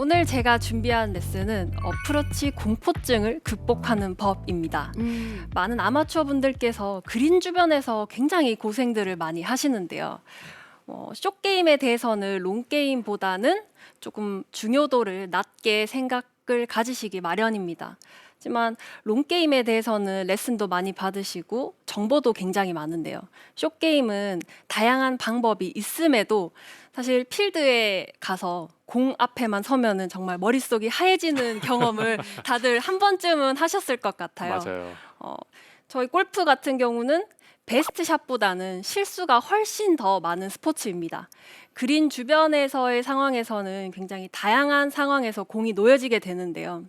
오늘 제가 준비한 레슨은 어프로치 공포증을 극복하는 법입니다. 많은 아마추어 분들께서 그린 주변에서 굉장히 고생들을 많이 하시는데요. 숏게임에 대해서는 롱게임보다는 조금 중요도를 낮게 생각을 가지시기 마련입니다. 하지만 롱게임에 대해서는 레슨도 많이 받으시고 정보도 굉장히 많은데요. 숏게임은 다양한 방법이 있음에도 사실 필드에 가서 공 앞에만 서면은 정말 머릿속이 하얘지는 경험을 다들 한 번쯤은 하셨을 것 같아요. 맞아요. 저희 골프 같은 경우는 베스트 샷보다는 실수가 훨씬 더 많은 스포츠입니다. 그린 주변에서의 상황에서는 굉장히 다양한 상황에서 공이 놓여지게 되는데요.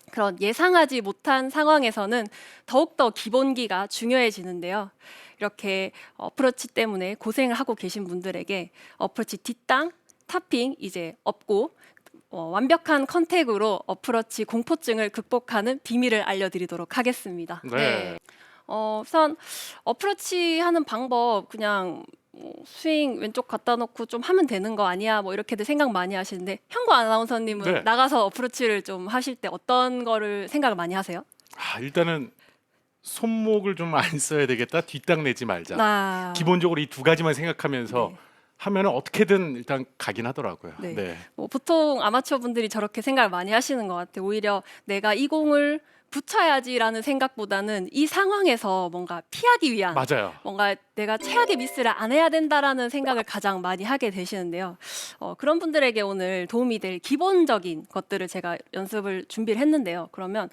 그런 예상하지 못한 상황에서는 더욱더 기본기가 중요해지는데요. 이렇게 어프로치 때문에 고생을 하고 계신 분들에게 어프로치 뒷땅, 탑핑 이제 없고 완벽한 컨택으로 어프로치 공포증을 극복하는 비밀을 알려드리도록 하겠습니다. 네. 우선 어프로치 하는 방법 그냥 스윙 왼쪽 갖다 놓고 좀 하면 되는 거 아니야? 뭐 이렇게들 생각 많이 하시는데 현구 아나운서님은 네. 나가서 어프로치를 좀 하실 때 어떤 거를 생각을 많이 하세요? 일단은 손목을 좀 안 써야 되겠다. 뒷땅 내지 말자. 기본적으로 이 두 가지만 생각하면서 네. 하면은 어떻게든 일단 가긴 하더라고요. 네. 네. 보통 아마추어 분들이 저렇게 생각을 많이 하시는 것 같아요. 오히려 내가 이 공을 붙여야지라는 생각보다는 이 상황에서 뭔가 피하기 위한 맞아요. 뭔가 내가 최악의 미스를 안 해야 된다라는 생각을 가장 많이 하게 되시는데요. 그런 분들에게 오늘 도움이 될 기본적인 것들을 제가 연습을 준비를 했는데요. 그러면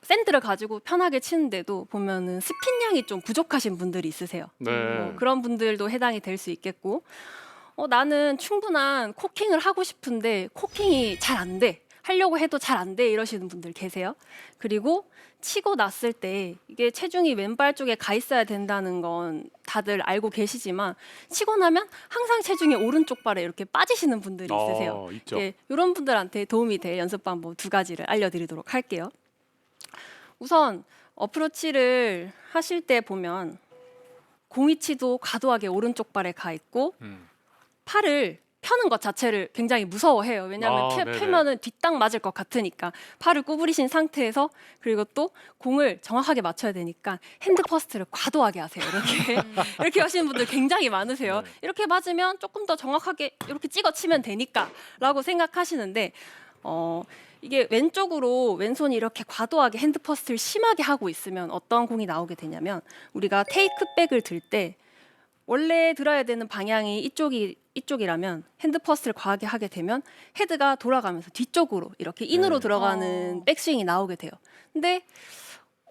샌드를 가지고 편하게 치는데도 보면은 스핀량이 좀 부족하신 분들이 있으세요. 네. 그런 분들도 해당이 될 수 있겠고, 나는 충분한 코킹을 하고 싶은데 코킹이 잘 안 돼. 하려고 해도 잘 안 돼 이러시는 분들 계세요. 그리고 치고 났을 때 이게 체중이 왼발 쪽에 가 있어야 된다는 건 다들 알고 계시지만 치고 나면 항상 체중이 오른쪽 발에 이렇게 빠지시는 분들이 있으세요. 있죠. 예, 이런 분들한테 도움이 될 연습 방법 두 가지를 알려드리도록 할게요. 우선 어프로치를 하실 때 보면 공이치도 과도하게 오른쪽 발에 가 있고 팔을 펴는 것 자체를 굉장히 무서워해요. 왜냐하면 네네. 펴면은 뒷땅 맞을 것 같으니까 팔을 구부리신 상태에서 그리고 또 공을 정확하게 맞춰야 되니까 핸드 퍼스트를 과도하게 하세요. 이렇게 하시는 분들 굉장히 많으세요. 네. 이렇게 맞으면 조금 더 정확하게 이렇게 찍어 치면 되니까라고 생각하시는데 이게 왼손이 이렇게 과도하게 핸드 퍼스트를 심하게 하고 있으면 어떤 공이 나오게 되냐면 우리가 테이크백을 들 때 원래 들어야 되는 방향이 이쪽이라면 핸드 퍼스트를 과하게 하게 되면 헤드가 돌아가면서 뒤쪽으로 이렇게 인으로 들어가는 백스윙이 나오게 돼요. 근데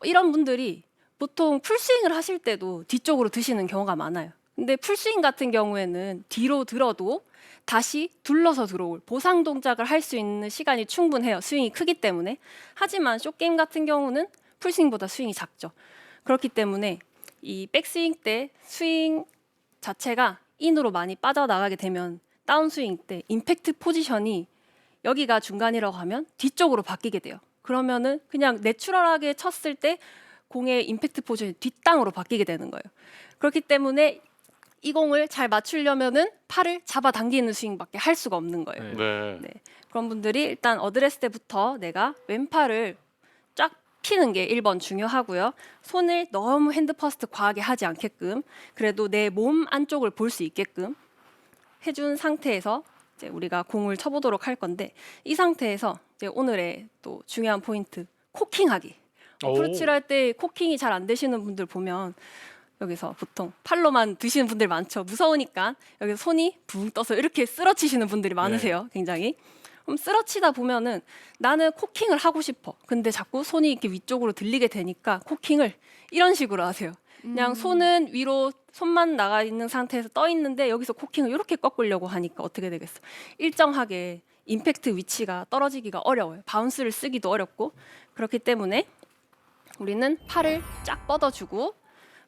이런 분들이 보통 풀스윙을 하실 때도 뒤쪽으로 드시는 경우가 많아요. 근데 풀스윙 같은 경우에는 뒤로 들어도 다시 둘러서 들어올 보상 동작을 할 수 있는 시간이 충분해요. 스윙이 크기 때문에. 하지만 숏게임 같은 경우는 풀스윙보다 스윙이 작죠. 그렇기 때문에 이 백스윙 때 스윙 자체가 인으로 많이 빠져나가게 되면 다운스윙 때 임팩트 포지션이 여기가 중간이라고 하면 뒤쪽으로 바뀌게 돼요. 그러면은 그냥 내추럴하게 쳤을 때 공의 임팩트 포지션이 뒷땅으로 바뀌게 되는 거예요. 그렇기 때문에 이 공을 잘 맞추려면은 팔을 잡아당기는 스윙밖에 할 수가 없는 거예요. 네. 네. 그런 분들이 일단 어드레스 때부터 내가 왼팔을 쫙 피는 게 1번 중요하고요. 손을 너무 핸드 퍼스트 과하게 하지 않게끔 그래도 내 몸 안쪽을 볼 수 있게끔 해준 상태에서 이제 우리가 공을 쳐보도록 할 건데 이 상태에서 이제 오늘의 또 중요한 포인트 코킹하기. 어프로치를 할 때 코킹이 잘 안 되시는 분들 보면 여기서 보통 팔로만 드시는 분들 많죠. 무서우니까 여기서 손이 붕 떠서 이렇게 쓰러치시는 분들이 많으세요. 굉장히. 그럼 쓰러치다 보면은 나는 코킹을 하고 싶어. 근데 자꾸 손이 이렇게 위쪽으로 들리게 되니까 코킹을 이런 식으로 하세요. 그냥 손은 위로 손만 나가 있는 상태에서 떠 있는데 여기서 코킹을 이렇게 꺾으려고 하니까 어떻게 되겠어? 일정하게 임팩트 위치가 떨어지기가 어려워요. 바운스를 쓰기도 어렵고 그렇기 때문에 우리는 팔을 쫙 뻗어주고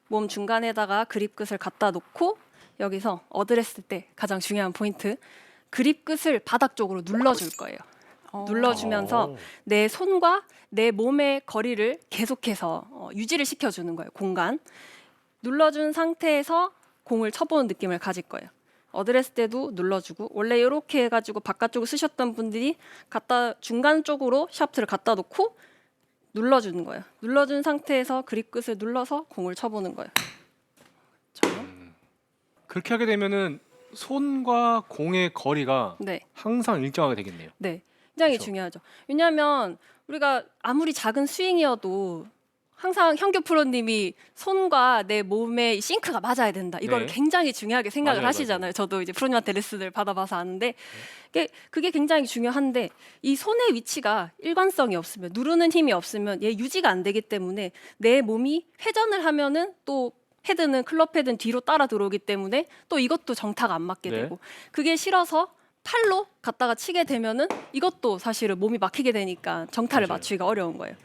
몸 중간에다가 그립 끝을 갖다 놓고 여기서 어드레스 때 가장 중요한 포인트 그립 끝을 바닥 쪽으로 눌러줄 거예요. 눌러주면서 내 손과 내 몸의 거리를 계속해서 유지를 시켜주는 거예요. 공간. 눌러준 상태에서 공을 쳐보는 느낌을 가질 거예요. 어드레스 때도 눌러주고 원래 이렇게 해가지고 바깥쪽을 쓰셨던 분들이 갖다 중간 쪽으로 샤프트를 갖다 놓고 눌러주는 거예요. 눌러준 상태에서 그립 끝을 눌러서 공을 쳐보는 거예요. 그렇죠? 그렇게 하게 되면은 손과 공의 거리가 네. 항상 일정하게 되겠네요. 네, 굉장히 그렇죠. 중요하죠. 왜냐하면 우리가 아무리 작은 스윙이어도 항상 현규 프로님이 손과 내 몸의 싱크가 맞아야 된다. 이거를 네. 굉장히 중요하게 생각을 맞아요, 하시잖아요. 저도 이제 프로님한테 레슨을 받아봐서 아는데 그게 굉장히 중요한데 이 손의 위치가 일관성이 없으면 누르는 힘이 없으면 얘 유지가 안 되기 때문에 내 몸이 회전을 하면은 또 헤드는 클럽 헤드는 뒤로 따라 들어오기 때문에 또 이것도 정타가 안 맞게 네. 되고 그게 싫어서 팔로 갖다가 치게 되면은 이것도 사실은 몸이 막히게 되니까 정타를 맞아요. 맞추기가 어려운 거예요.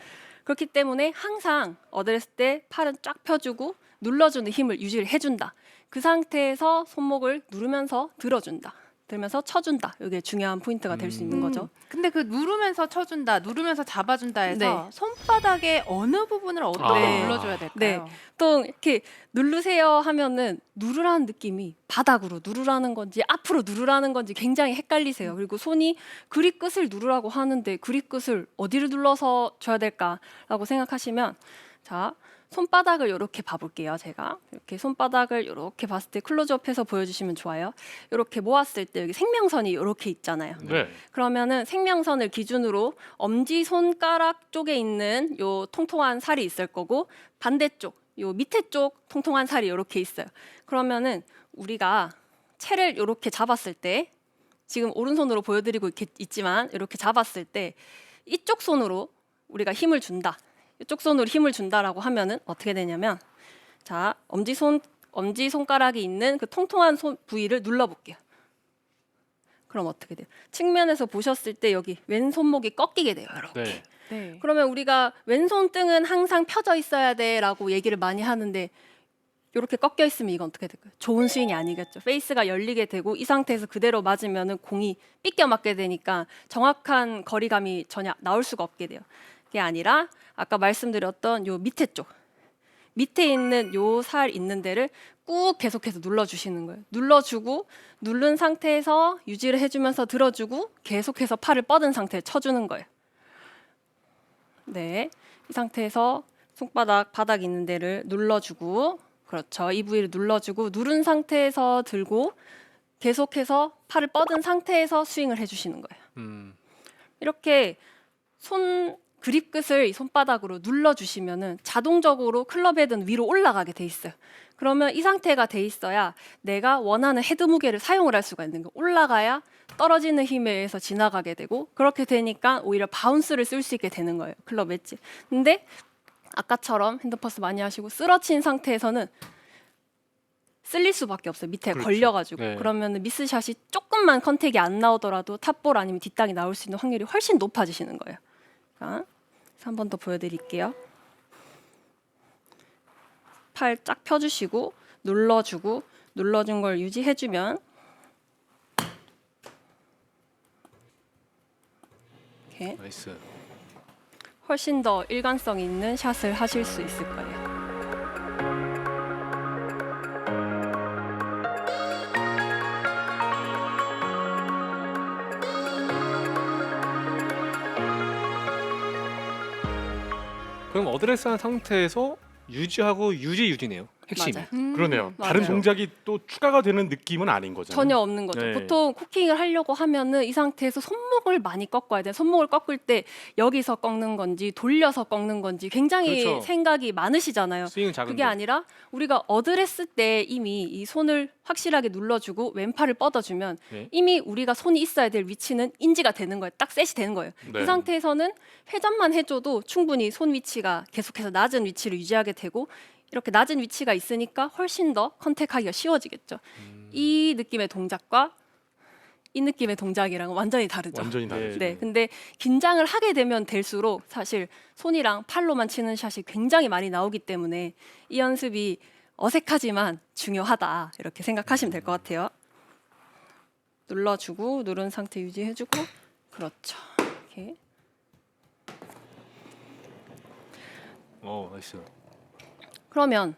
그렇기 때문에 항상 어드레스 때 팔은 쫙 펴주고 눌러주는 힘을 유지를 해준다. 그 상태에서 손목을 누르면서 들어준다. 들면서 쳐준다. 이게 중요한 포인트가 될 수 있는 거죠. 근데 그 누르면서 쳐준다, 누르면서 잡아준다 해서 네. 손바닥의 어느 부분을 어떻게 네. 눌러줘야 될까요? 네. 또 이렇게 누르세요 하면은 누르라는 느낌이 바닥으로 누르라는 건지 앞으로 누르라는 건지 굉장히 헷갈리세요. 그리고 손이 그립 끝을 누르라고 하는데 그립 끝을 어디를 눌러서 줘야 될까라고 생각하시면 자 손바닥을 이렇게 봐볼게요. 제가 이렇게 손바닥을 이렇게 봤을 때 클로즈업해서 보여주시면 좋아요. 이렇게 모았을 때 여기 생명선이 이렇게 있잖아요. 네. 그러면은 생명선을 기준으로 엄지 손가락 쪽에 있는 요 통통한 살이 있을 거고 반대쪽 요 밑에 쪽 통통한 살이 이렇게 있어요. 그러면은 우리가 채를 이렇게 잡았을 때 지금 오른손으로 보여드리고 있지만 이렇게 잡았을 때 이쪽 손으로 우리가 힘을 준다. 이쪽 손으로 힘을 준다라고 하면은 어떻게 되냐면 자 엄지 손가락이 있는 그 통통한 손 부위를 눌러볼게요. 그럼 어떻게 돼요? 측면에서 보셨을 때 여기 왼손목이 꺾이게 돼요. 이렇게. 네. 네. 그러면 우리가 왼손등은 항상 펴져 있어야 돼라고 얘기를 많이 하는데 이렇게 꺾여 있으면 이건 어떻게 될까요? 좋은 스윙이 아니겠죠. 페이스가 열리게 되고 이 상태에서 그대로 맞으면은 공이 삐껴 맞게 되니까 정확한 거리감이 전혀 나올 수가 없게 돼요. 그게 아니라 아까 말씀드렸던 요 밑에 쪽 밑에 있는 요 살 있는 데를 꾹 계속해서 눌러주시는 거예요. 눌러주고 누른 상태에서 유지를 해주면서 들어주고 계속해서 팔을 뻗은 상태에 쳐주는 거예요. 네, 이 상태에서 손바닥 바닥 있는 데를 눌러주고 그렇죠. 이 부위를 눌러주고 누른 상태에서 들고 계속해서 팔을 뻗은 상태에서 스윙을 해주시는 거예요. 이렇게 손 그립 끝을 이 손바닥으로 눌러주시면은 자동적으로 클럽 헤드는 위로 올라가게 돼 있어요. 그러면 이 상태가 돼 있어야 내가 원하는 헤드 무게를 사용을 할 수가 있는 거예요. 올라가야 떨어지는 힘에 의해서 지나가게 되고 그렇게 되니까 오히려 바운스를 쓸 수 있게 되는 거예요. 클럽 엣지. 근데 아까처럼 핸드퍼스 많이 하시고 쓰러친 상태에서는 쓸릴 수밖에 없어요. 밑에 그렇죠. 걸려가지고. 네. 그러면 미스샷이 조금만 컨택이 안 나오더라도 탑볼 아니면 뒷땅이 나올 수 있는 확률이 훨씬 높아지시는 거예요. 자, 한 번 더 보여드릴게요. 팔 쫙 펴주시고 눌러주고 눌러준 걸 유지해주면 이렇게 나이스. 훨씬 더 일관성 있는 샷을 하실 수 있을 거예요. 그럼 어드레스한 상태에서 유지하고 유지네요. 핵심이. 맞아요. 그러네요. 맞아요. 다른 동작이 또 추가가 되는 느낌은 아닌 거잖아요. 전혀 없는 거죠. 네. 보통 쿠킹을 하려고 하면은 이 상태에서 손목을 많이 꺾어야 돼요. 손목을 꺾을 때 여기서 꺾는 건지 돌려서 꺾는 건지 굉장히 그렇죠. 생각이 많으시잖아요. 스윙은 작은데. 그게 아니라 우리가 어드레스 때 이미 이 손을 확실하게 눌러주고 왼팔을 뻗어주면 네. 이미 우리가 손이 있어야 될 위치는 인지가 되는 거예요. 딱 셋이 되는 거예요. 네. 이 상태에서는 회전만 해줘도 충분히 손 위치가 계속해서 낮은 위치를 유지하게 되고 이렇게 낮은 위치가 있으니까 훨씬 더 컨택하기가 쉬워지겠죠. 이 느낌의 동작과 이 느낌의 동작이랑은 완전히 다르죠. 완전히 다르죠. 네, 근데 긴장을 하게 되면 될수록 사실 손이랑 팔로만 치는 샷이 굉장히 많이 나오기 때문에 이 연습이 어색하지만 중요하다 이렇게 생각하시면 될 것 같아요. 눌러주고 누른 상태 유지해주고 그렇죠. 이렇게 나이스. 그러면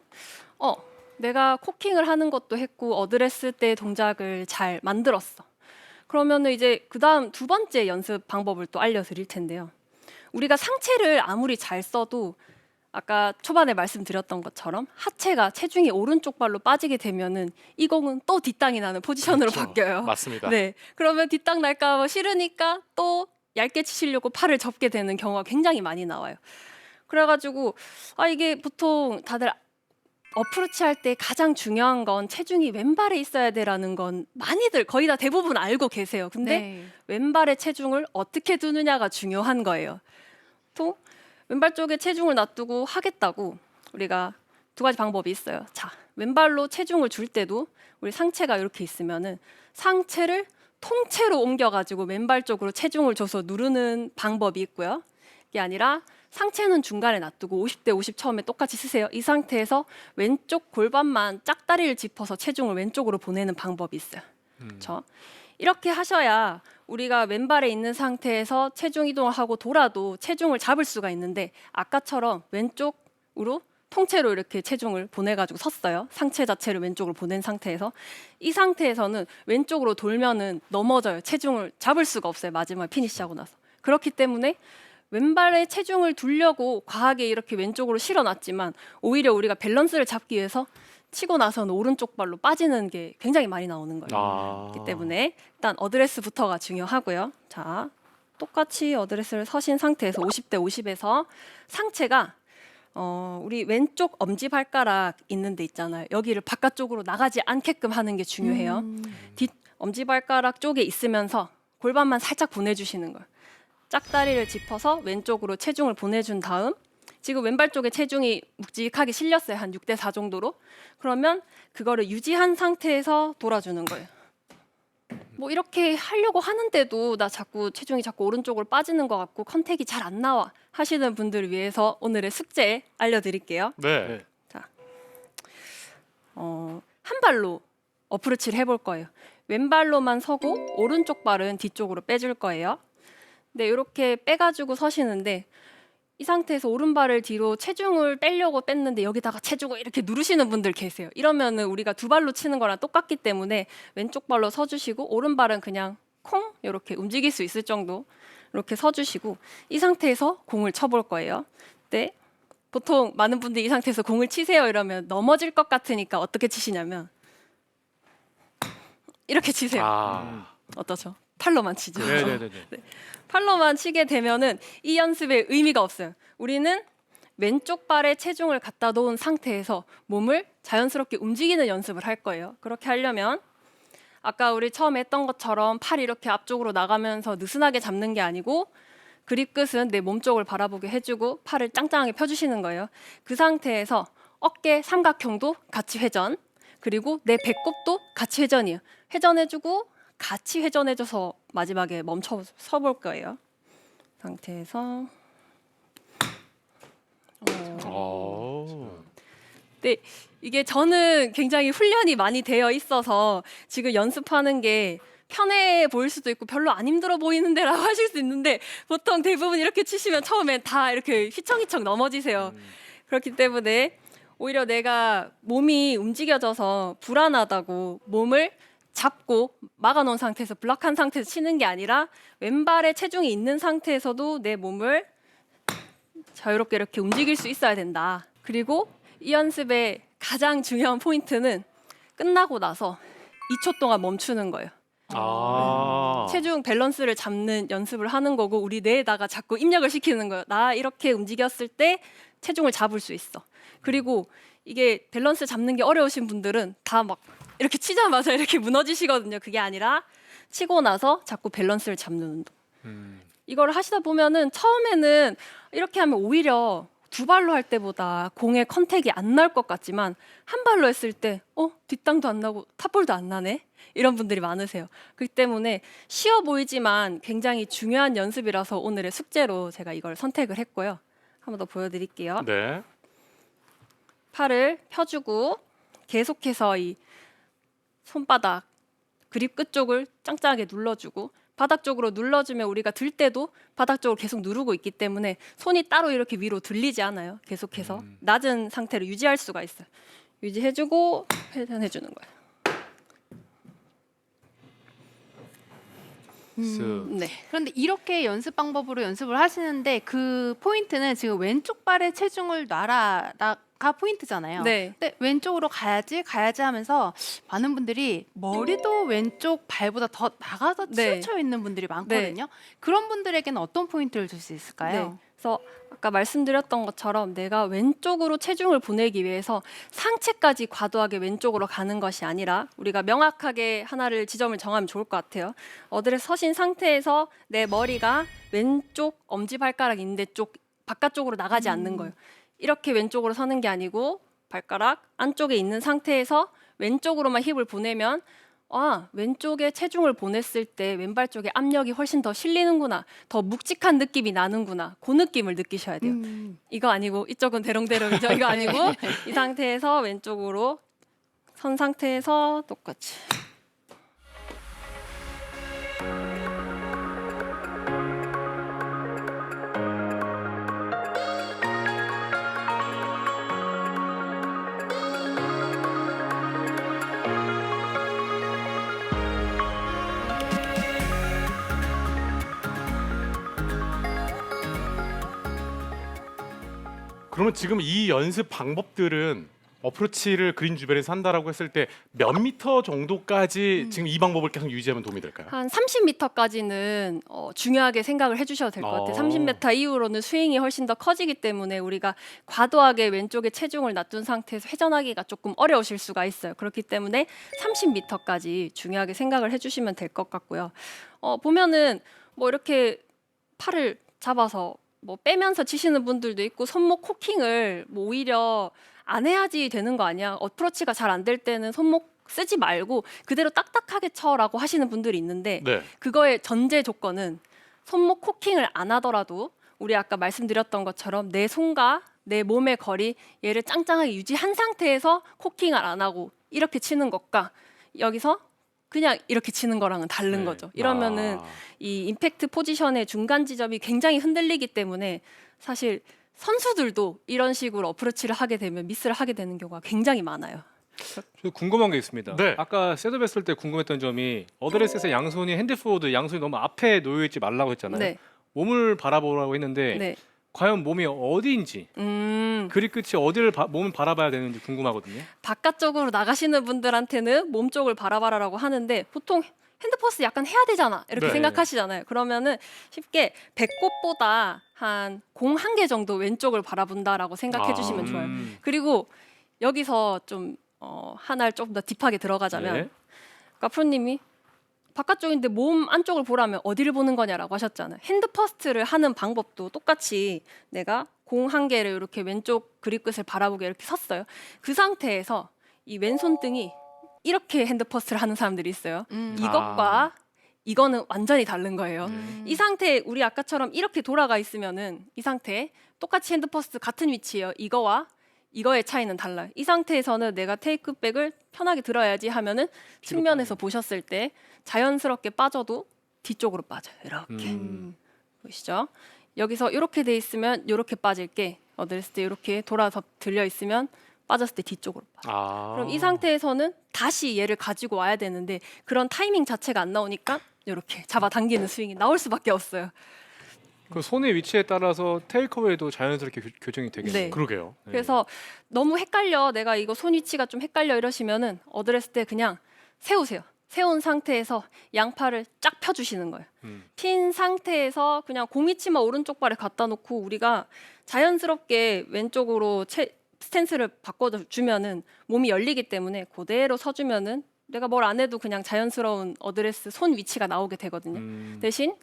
내가 코킹을 하는 것도 했고 어드레스 때 동작을 잘 만들었어. 그러면은 이제 그다음 두 번째 연습 방법을 또 알려드릴 텐데요. 우리가 상체를 아무리 잘 써도 아까 초반에 말씀드렸던 것처럼 하체가 체중이 오른쪽 발로 빠지게 되면은 이 공은 또 뒷땅이 나는 포지션으로 그렇죠. 바뀌어요. 맞습니다. 네, 그러면 뒷땅 날까 봐 싫으니까 또 얇게 치시려고 팔을 접게 되는 경우가 굉장히 많이 나와요. 그래가지고 이게 보통 다들 어프로치 할 때 가장 중요한 건 체중이 왼발에 있어야 돼라는 건 많이들 거의 다 대부분 알고 계세요. 근데 네. 왼발의 체중을 어떻게 두느냐가 중요한 거예요. 또 왼발 쪽에 체중을 놔두고 하겠다고 우리가 두 가지 방법이 있어요. 자, 왼발로 체중을 줄 때도 우리 상체가 이렇게 있으면은 상체를 통째로 옮겨가지고 왼발 쪽으로 체중을 줘서 누르는 방법이 있고요. 이게 아니라 상체는 중간에 놔두고 50대 50 처음에 똑같이 쓰세요. 이 상태에서 왼쪽 골반만 짝다리를 짚어서 체중을 왼쪽으로 보내는 방법이 있어요. 그렇죠? 이렇게 하셔야 우리가 왼발에 있는 상태에서 체중 이동을 하고 돌아도 체중을 잡을 수가 있는데 아까처럼 왼쪽으로 통째로 이렇게 체중을 보내가지고 섰어요. 상체 자체를 왼쪽으로 보낸 상태에서 이 상태에서는 왼쪽으로 돌면은 넘어져요. 체중을 잡을 수가 없어요. 마지막에 피니시하고 나서. 그렇기 때문에 왼발에 체중을 두려고 과하게 이렇게 왼쪽으로 실어놨지만 오히려 우리가 밸런스를 잡기 위해서 치고 나서는 오른쪽 발로 빠지는 게 굉장히 많이 나오는 거예요. 그렇기 때문에 일단 어드레스부터가 중요하고요. 자, 똑같이 어드레스를 서신 상태에서 50대 50에서 상체가 우리 왼쪽 엄지발가락 있는 데 있잖아요. 여기를 바깥쪽으로 나가지 않게끔 하는 게 중요해요. 뒷 엄지발가락 쪽에 있으면서 골반만 살짝 보내주시는 거예요. 짝다리를 짚어서 왼쪽으로 체중을 보내준 다음 지금 왼발 쪽에 체중이 묵직하게 실렸어요. 한 6대 4 정도로. 그러면 그거를 유지한 상태에서 돌아주는 거예요. 뭐 이렇게 하려고 하는데도 나 체중이 자꾸 오른쪽으로 빠지는 것 같고 컨택이 잘 안 나와 하시는 분들을 위해서 오늘의 숙제 알려드릴게요. 네. 자, 한 발로 어프로치를 해볼 거예요. 왼발로만 서고 오른쪽 발은 뒤쪽으로 빼줄 거예요. 네, 이렇게 빼가지고 서시는데 이 상태에서 오른발을 뒤로 체중을 빼려고 뺐는데 여기다가 체중을 이렇게 누르시는 분들 계세요. 이러면은 우리가 두 발로 치는 거랑 똑같기 때문에 왼쪽 발로 서주시고 오른발은 그냥 콩 이렇게 움직일 수 있을 정도 이렇게 서주시고 이 상태에서 공을 쳐볼 거예요. 네, 보통 많은 분들이 이 상태에서 공을 치세요 이러면 넘어질 것 같으니까 어떻게 치시냐면 이렇게 치세요. 어떠죠? 팔로만 치죠. 네네네. 팔로만 치게 되면은 이 연습에 의미가 없어요. 우리는 왼쪽 발에 체중을 갖다 놓은 상태에서 몸을 자연스럽게 움직이는 연습을 할 거예요. 그렇게 하려면 아까 우리 처음에 했던 것처럼 팔이 이렇게 앞쪽으로 나가면서 느슨하게 잡는 게 아니고 그립 끝은 내 몸 쪽을 바라보게 해주고 팔을 짱짱하게 펴주시는 거예요. 그 상태에서 어깨 삼각형도 같이 회전, 그리고 내 배꼽도 같이 회전이에요. 회전해주고 같이 회전해줘서 마지막에 멈춰 서볼 거예요. 상태에서 네, 이게 저는 굉장히 훈련이 많이 되어 있어서 지금 연습하는 게 편해 보일 수도 있고 별로 안 힘들어 보이는데라고 하실 수 있는데 보통 대부분 이렇게 치시면 처음엔 다 이렇게 휘청휘청 넘어지세요. 그렇기 때문에 오히려 내가 몸이 움직여져서 불안하다고 몸을 잡고 막아놓은 상태에서 블락한 상태에서 치는 게 아니라 왼발에 체중이 있는 상태에서도 내 몸을 자유롭게 이렇게 움직일 수 있어야 된다. 그리고 이 연습의 가장 중요한 포인트는 끝나고 나서 2초 동안 멈추는 거예요. 체중 밸런스를 잡는 연습을 하는 거고 우리 뇌에다가 자꾸 입력을 시키는 거예요. 나 이렇게 움직였을 때 체중을 잡을 수 있어. 그리고 이게 밸런스 잡는 게 어려우신 분들은 다 막 이렇게 치자마자 이렇게 무너지시거든요. 그게 아니라 치고 나서 자꾸 밸런스를 잡는 운동. 이걸 하시다 보면은 처음에는 이렇게 하면 오히려 두 발로 할 때보다 공의 컨택이 안 날 것 같지만 한 발로 했을 때 뒷땅도 안 나고 탑볼도 안 나네? 이런 분들이 많으세요. 그렇기 때문에 쉬워 보이지만 굉장히 중요한 연습이라서 오늘의 숙제로 제가 이걸 선택을 했고요. 한 번 더 보여드릴게요. 네. 팔을 펴주고 계속해서 이 손바닥 그립 끝 쪽을 짱짱하게 눌러주고 바닥 쪽으로 눌러주면 우리가 들 때도 바닥 쪽을 계속 누르고 있기 때문에 손이 따로 이렇게 위로 들리지 않아요. 계속해서 낮은 상태를 유지할 수가 있어요. 유지해주고 회전해주는 거예요. 네. 그런데 이렇게 연습 방법으로 연습을 하시는데 그 포인트는 지금 왼쪽 발에 체중을 놔라가 포인트잖아요. 네. 근데 왼쪽으로 가야지 하면서 많은 분들이 머리도 왼쪽 발보다 더 나가서 네. 치우쳐 있는 분들이 많거든요. 그런 분들에게는 어떤 포인트를 줄 수 있을까요? 네. 그래서 아까 말씀드렸던 것처럼 내가 왼쪽으로 체중을 보내기 위해서 상체까지 과도하게 왼쪽으로 가는 것이 아니라 우리가 명확하게 하나를 지점을 정하면 좋을 것 같아요. 어드레스 서신 상태에서 내 머리가 왼쪽 엄지발가락 인대 쪽 바깥쪽으로 나가지 않는 거예요. 이렇게 왼쪽으로 서는 게 아니고 발가락 안쪽에 있는 상태에서 왼쪽으로만 힙을 보내면 왼쪽에 체중을 보냈을 때 왼발 쪽에 압력이 훨씬 더 실리는구나, 더 묵직한 느낌이 나는구나, 그 느낌을 느끼셔야 돼요. 이거 아니고 이쪽은 대롱대롱이죠. 이거 아니고 이 상태에서 왼쪽으로 선 상태에서 똑같이. 그러면 지금 이 연습 방법들은 어프로치를 그린 주변에서 한다라고 했을 때 몇 미터 정도까지 지금 이 방법을 계속 유지하면 도움이 될까요? 한 30m까지는 중요하게 생각을 해주셔도 될 것 같아요. 30m 이후로는 스윙이 훨씬 더 커지기 때문에 우리가 과도하게 왼쪽에 체중을 놔둔 상태에서 회전하기가 조금 어려우실 수가 있어요. 그렇기 때문에 30m까지 중요하게 생각을 해주시면 될 것 같고요. 보면은 뭐 이렇게 팔을 잡아서 뭐 빼면서 치시는 분들도 있고, 손목 코킹을 뭐 오히려 안 해야지 되는 거 아니야, 어프로치가 잘 안 될 때는 손목 쓰지 말고 그대로 딱딱하게 쳐라고 하시는 분들이 있는데, 네. 그거의 전제 조건은 손목 코킹을 안 하더라도 우리 아까 말씀드렸던 것처럼 내 손과 내 몸의 거리, 얘를 짱짱하게 유지한 상태에서 코킹을 안 하고 이렇게 치는 것과 여기서 그냥 이렇게 치는 거랑은 다른 네. 거죠. 이러면은 이 임팩트 포지션의 중간 지점이 굉장히 흔들리기 때문에 사실 선수들도 이런 식으로 어프로치를 하게 되면 미스를 하게 되는 경우가 굉장히 많아요. 저 궁금한 게 있습니다. 네. 아까 셋업 했을 때 궁금했던 점이 어드레스에서 양손이 핸드포워드, 양손이 너무 앞에 놓여 있지 말라고 했잖아요. 네. 몸을 바라보라고 했는데 네. 과연 몸이 어디인지, 그립 끝이 어디를 몸을 바라봐야 되는지 궁금하거든요. 바깥쪽으로 나가시는 분들한테는 몸 쪽을 바라봐라라고 하는데 보통 핸드퍼스 약간 해야 되잖아 이렇게 네. 생각하시잖아요. 그러면은 쉽게 배꼽보다 한 공 한 개 정도 왼쪽을 바라본다라고 생각해 주시면 좋아요. 그리고 여기서 좀 하나를 조금 더 딥하게 들어가자면 네. 아까 프로님이 바깥쪽인데 몸 안쪽을 보라면 어디를 보는 거냐라고 하셨잖아요. 핸드 퍼스트를 하는 방법도 똑같이 내가 공 한 개를 이렇게 왼쪽 그립 끝을 바라보게 이렇게 섰어요. 그 상태에서 이 왼손등이 이렇게 핸드 퍼스트를 하는 사람들이 있어요. 이것과 이거는 완전히 다른 거예요. 이 상태에 우리 아까처럼 이렇게 돌아가 있으면은 이 상태 똑같이 핸드 퍼스트 같은 위치예요. 이거와 이거의 차이는 달라요. 이 상태에서는 내가 테이크백을 편하게 들어야지 하면은 측면에서 보셨을 때 자연스럽게 빠져도 뒤쪽으로 빠져요. 이렇게 보이시죠? 여기서 이렇게 돼 있으면 이렇게 빠질게, 어드레스 때 이렇게 돌아서 들려 있으면 빠졌을 때 뒤쪽으로 빠져. 그럼 이 상태에서는 다시 얘를 가지고 와야 되는데 그런 타이밍 자체가 안 나오니까 이렇게 잡아당기는 스윙이 나올 수밖에 없어요. 그 손의 위치에 따라서 테이크어웨이도 자연스럽게 교정이 되겠네요. 네. 그러게요. 그래서 너무 헷갈려, 내가 이거 손 위치가 좀 헷갈려 이러시면은 어드레스 때 그냥 세우세요. 세운 상태에서 양팔을 쫙 펴주시는 거예요. 핀 상태에서 그냥 공 위치만 오른쪽 발에 갖다 놓고 우리가 자연스럽게 왼쪽으로 스탠스를 바꿔주면은 몸이 열리기 때문에 그대로 서주면은 내가 뭘 안 해도 그냥 자연스러운 어드레스 손 위치가 나오게 되거든요. 대신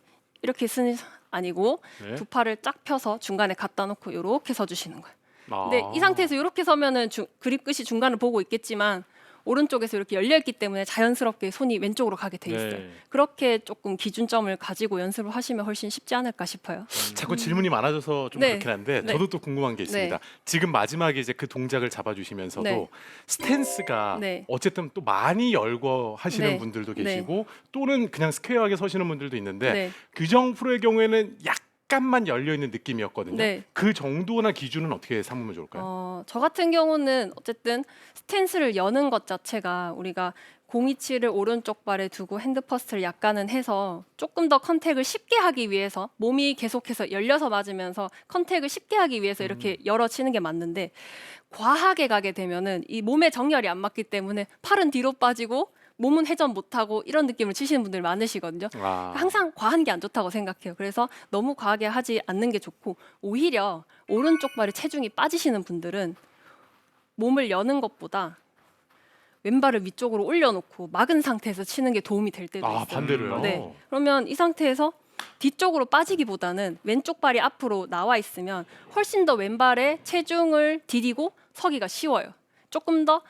이렇게 쓰는 아니고 네. 두 팔을 쫙 펴서 중간에 갖다 놓고 이렇게 서주시는 거예요. 아. 근데 이 상태에서 이렇게 서면은 그립 끝이 중간을 보고 있겠지만 오른쪽에서 이렇게 열려 있기 때문에 자연스럽게 손이 왼쪽으로 가게 돼 있어요. 네. 그렇게 조금 기준점을 가지고 연습을 하시면 훨씬 쉽지 않을까 싶어요. 자꾸 질문이 많아져서 좀 네. 그렇긴 한데 네. 저도 또 궁금한 게 있습니다. 네. 지금 마지막에 이제 그 동작을 잡아주시면서도 네. 스탠스가 네. 어쨌든 또 많이 열거 하시는 분들도 네. 계시고 또는 그냥 스퀘어하게 서시는 분들도 있는데 네. 규정 프로의 경우에는 약간 약간만 열려 있는 느낌이었거든요. 네. 그 정도나 기준은 어떻게 삼으면 좋을까요? 저 같은 경우는 어쨌든 스탠스를 여는 것 자체가 우리가 027을 오른쪽 발에 두고 핸드 퍼스트를 약간은 해서 조금 더 컨택을 쉽게 하기 위해서 몸이 계속해서 열려서 맞으면서 컨택을 쉽게 하기 위해서 이렇게 열어 치는 게 맞는데 과하게 가게 되면은 이 몸의 정렬이 안 맞기 때문에 팔은 뒤로 빠지고 몸은 회전 못하고 이런 느낌을 치시는 분들이 많으시거든요. 아. 항상 과한 게 안 좋다고 생각해요. 그래서 너무 과하게 하지 않는 게 좋고 오히려 오른쪽 발에 체중이 빠지시는 분들은 몸을 여는 것보다 왼발을 위쪽으로 올려놓고 막은 상태에서 치는 게 도움이 될 때도 있어요. 반대로요. 네. 그러면 이 상태에서 뒤쪽으로 빠지기보다는 왼쪽 발이 앞으로 나와 있으면 훨씬 더 왼발에 체중을 디디고 서기가 쉬워요. 조금 더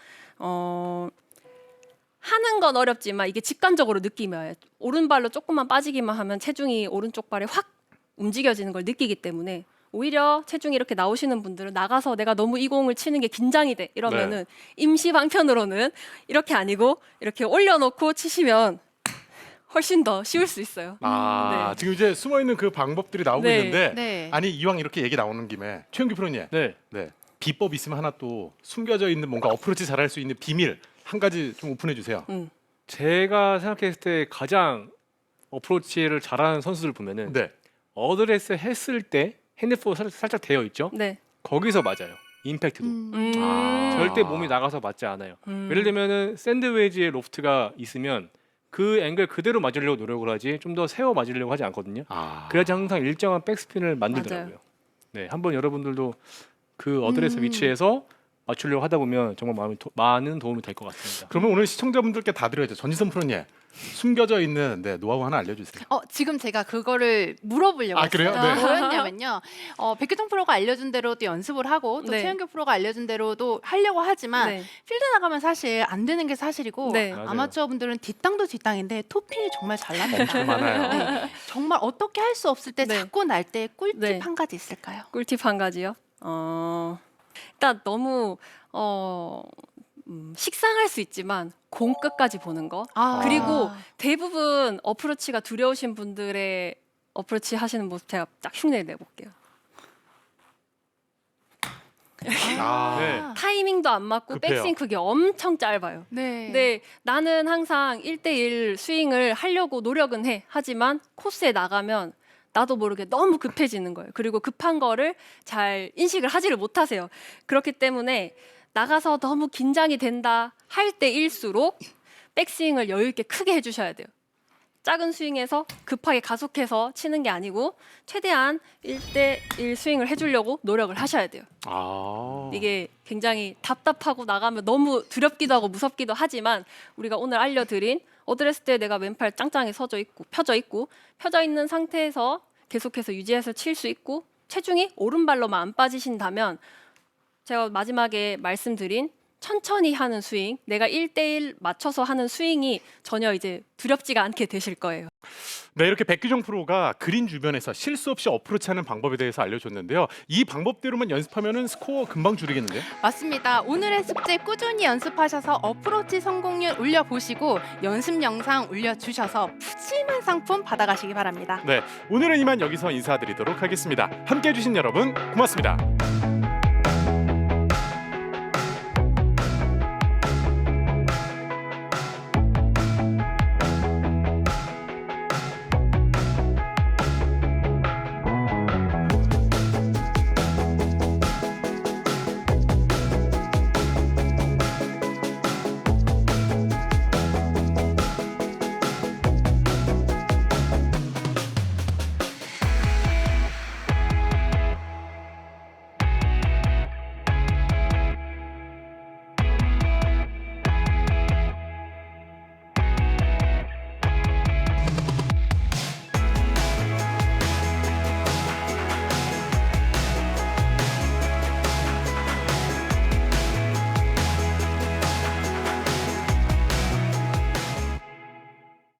하는 건 어렵지만 이게 직관적으로 느낌이 와요. 오른발로 조금만 빠지기만 하면 체중이 오른쪽 발에 확 움직여지는 걸 느끼기 때문에 오히려 체중이 이렇게 나오시는 분들은 나가서 내가 너무 이 공을 치는 게 긴장이 돼 이러면은 임시 방편으로는 이렇게 아니고 이렇게 올려놓고 치시면 훨씬 더 쉬울 수 있어요. 네. 지금 이제 숨어 있는 그 방법들이 나오고 네. 있는데 네. 아니 이왕 이렇게 얘기 나오는 김에 최영규 프로님, 네. 네. 비법 있으면 하나 또 숨겨져 있는 뭔가 어프로치 잘할 수 있는 비밀 한 가지 좀 오픈해 주세요. 제가 생각했을 때 가장 어프로치를 잘하는 선수들 보면은 네. 어드레스 했을 때 핸드포 살짝 되어 있죠. 네. 거기서 맞아요. 임팩트도. 절대 몸이 나가서 맞지 않아요. 예를 들면은 샌드웨지의 로프트가 있으면 그 앵글 그대로 맞으려고 노력을 하지 좀 더 세워 맞으려고 하지 않거든요. 그래야지 항상 일정한 백스핀을 만들더라고요. 맞아요. 네, 한번 여러분들도 그 어드레스 위치에서 맞추려고 하다 보면 정말 많은 도움이 될 것 같습니다. 그러면 오늘 시청자분들께 다 드려야죠. 전지선 프로님 숨겨져 있는 노하우 하나 알려주세요. 지금 제가 그거를 물어보려고 아, 그래요? 했어요. 네. 뭐였냐면요. 백규정 프로가 알려준 대로도 연습을 하고 또 네. 최영규 프로가 알려준 대로도 하려고 하지만 네. 필드 나가면 사실 안 되는 게 사실이고 네. 맞아요. 아마추어 분들은 뒷땅도 뒷땅인데 토핑이 정말 잘 납니다. 엄청 많아요. 네. 정말 어떻게 할 수 없을 때 네. 자꾸 날 때 꿀팁 네. 한 가지 있을까요? 꿀팁 한 가지요. 일단 너무 식상할 수 있지만 공 끝까지 보는 거. 그리고 대부분 어프로치가 두려우신 분들의 어프로치 하시는 모습 제가 딱 흉내를 내볼게요. 네. 타이밍도 안 맞고 급해요. 백스윙 크기 엄청 짧아요. 네. 근데 나는 항상 1대1 스윙을 하려고 노력은 해. 하지만 코스에 나가면 나도 모르게 너무 급해지는 거예요. 그리고 급한 거를 잘 인식을 하지를 못하세요. 그렇기 때문에 나가서 너무 긴장이 된다 할 때일수록 백스윙을 여유 있게 크게 해주셔야 돼요. 작은 스윙에서 급하게 가속해서 치는 게 아니고 최대한 1대1 스윙을 해주려고 노력을 하셔야 돼요. 이게 굉장히 답답하고 나가면 너무 두렵기도 하고 무섭기도 하지만 우리가 오늘 알려드린 어드레스 때 내가 왼팔 짱짱이 펴져 있는 상태에서 계속해서 유지해서 칠 수 있고 체중이 오른발로만 안 빠지신다면 제가 마지막에 말씀드린 천천히 하는 스윙, 내가 1대1 맞춰서 하는 스윙이 전혀 이제 두렵지가 않게 되실 거예요. 네, 이렇게 백규정 프로가 그린 주변에서 실수 없이 어프로치하는 방법에 대해서 알려줬는데요. 이 방법대로만 연습하면은 스코어 금방 줄이겠는데요? 맞습니다. 오늘의 숙제 꾸준히 연습하셔서 어프로치 성공률 올려보시고 연습 영상 올려주셔서 푸짐한 상품 받아가시기 바랍니다. 네, 오늘은 이만 여기서 인사드리도록 하겠습니다. 함께해 주신 여러분 고맙습니다.